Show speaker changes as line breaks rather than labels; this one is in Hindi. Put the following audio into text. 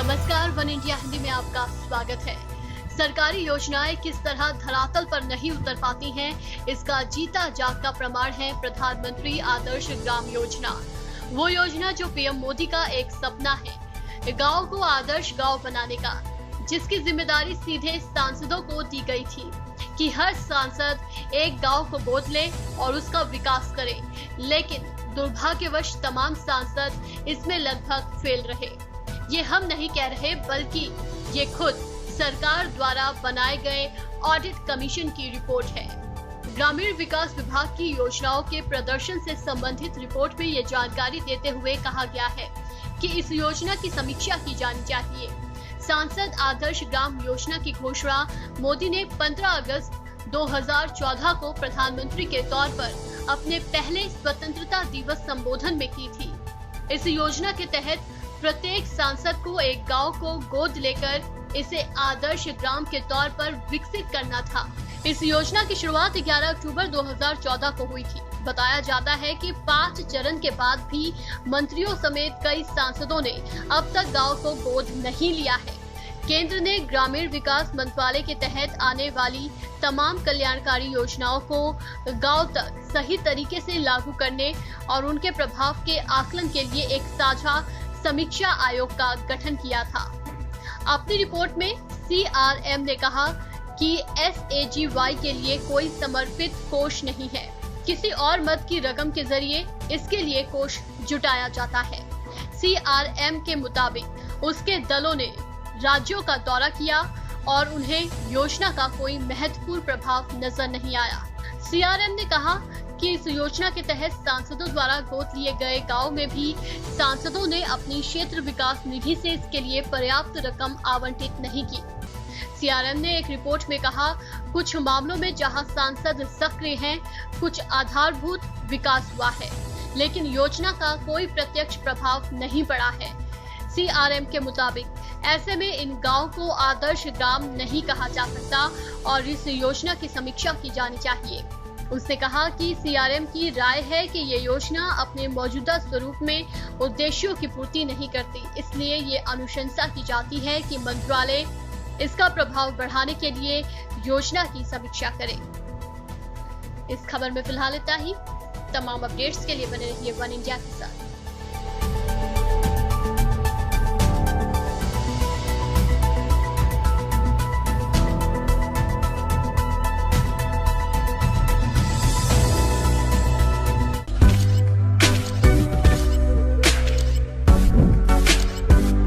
नमस्कार, वन इंडिया हिंदी में आपका स्वागत है। सरकारी योजनाएं किस तरह धरातल पर नहीं उतर पाती हैं, इसका जीता जागता प्रमाण है प्रधानमंत्री आदर्श ग्राम योजना। वो योजना जो पीएम मोदी का एक सपना है, गांव को आदर्श गांव बनाने का, जिसकी जिम्मेदारी सीधे सांसदों को दी गई थी कि हर सांसद एक गांव को गोद ले और उसका विकास करे। लेकिन दुर्भाग्यवश तमाम सांसद इसमें लगभग फेल रहे। ये हम नहीं कह रहे, बल्कि ये खुद सरकार द्वारा बनाए गए ऑडिट कमीशन की रिपोर्ट है। ग्रामीण विकास विभाग की योजनाओं के प्रदर्शन से संबंधित रिपोर्ट में ये जानकारी देते हुए कहा गया है कि इस योजना की समीक्षा की जानी चाहिए। सांसद आदर्श ग्राम योजना की घोषणा मोदी ने 15 अगस्त 2014 को प्रधानमंत्री के तौर पर अपने पहले स्वतंत्रता दिवस संबोधन में की थी। इस योजना के तहत प्रत्येक सांसद को एक गांव को गोद लेकर इसे आदर्श ग्राम के तौर पर विकसित करना था। इस योजना की शुरुआत 11 अक्टूबर 2014 को हुई थी। बताया जाता है कि 5 चरण के बाद भी मंत्रियों समेत कई सांसदों ने अब तक गांव को गोद नहीं लिया है। केंद्र ने ग्रामीण विकास मंत्रालय के तहत आने वाली तमाम कल्याणकारी योजनाओं को गांव तक सही तरीके से लागू करने और उनके प्रभाव के आकलन के लिए एक साझा समीक्षा आयोग का गठन किया था। अपनी रिपोर्ट में CRM ने कहा कि SAGY के लिए कोई समर्पित कोष नहीं है। किसी और मद की रकम के जरिए इसके लिए कोष जुटाया जाता है। CRM के मुताबिक उसके दलों ने राज्यों का दौरा किया और उन्हें योजना का कोई महत्वपूर्ण प्रभाव नजर नहीं आया। CRM ने कहा कि इस योजना के तहत सांसदों द्वारा गोद लिए गए गांव में भी सांसदों ने अपनी क्षेत्र विकास निधि से इसके लिए पर्याप्त रकम आवंटित नहीं की। CRM ने एक रिपोर्ट में कहा, कुछ मामलों में जहां सांसद सक्रिय हैं, कुछ आधारभूत विकास हुआ है, लेकिन योजना का कोई प्रत्यक्ष प्रभाव नहीं पड़ा है। CRM के मुताबिक ऐसे में इन गांव को आदर्श ग्राम नहीं कहा जा सकता और इस योजना की समीक्षा की जानी चाहिए। उसने कहा कि CRM की राय है कि ये योजना अपने मौजूदा स्वरूप में उद्देश्यों की पूर्ति नहीं करती, इसलिए ये अनुशंसा की जाती है कि मंत्रालय इसका प्रभाव बढ़ाने के लिए योजना की समीक्षा करे। इस खबर में फिलहाल इतना ही। तमाम अपडेट्स के लिए बने रहिए वन इंडिया के साथ।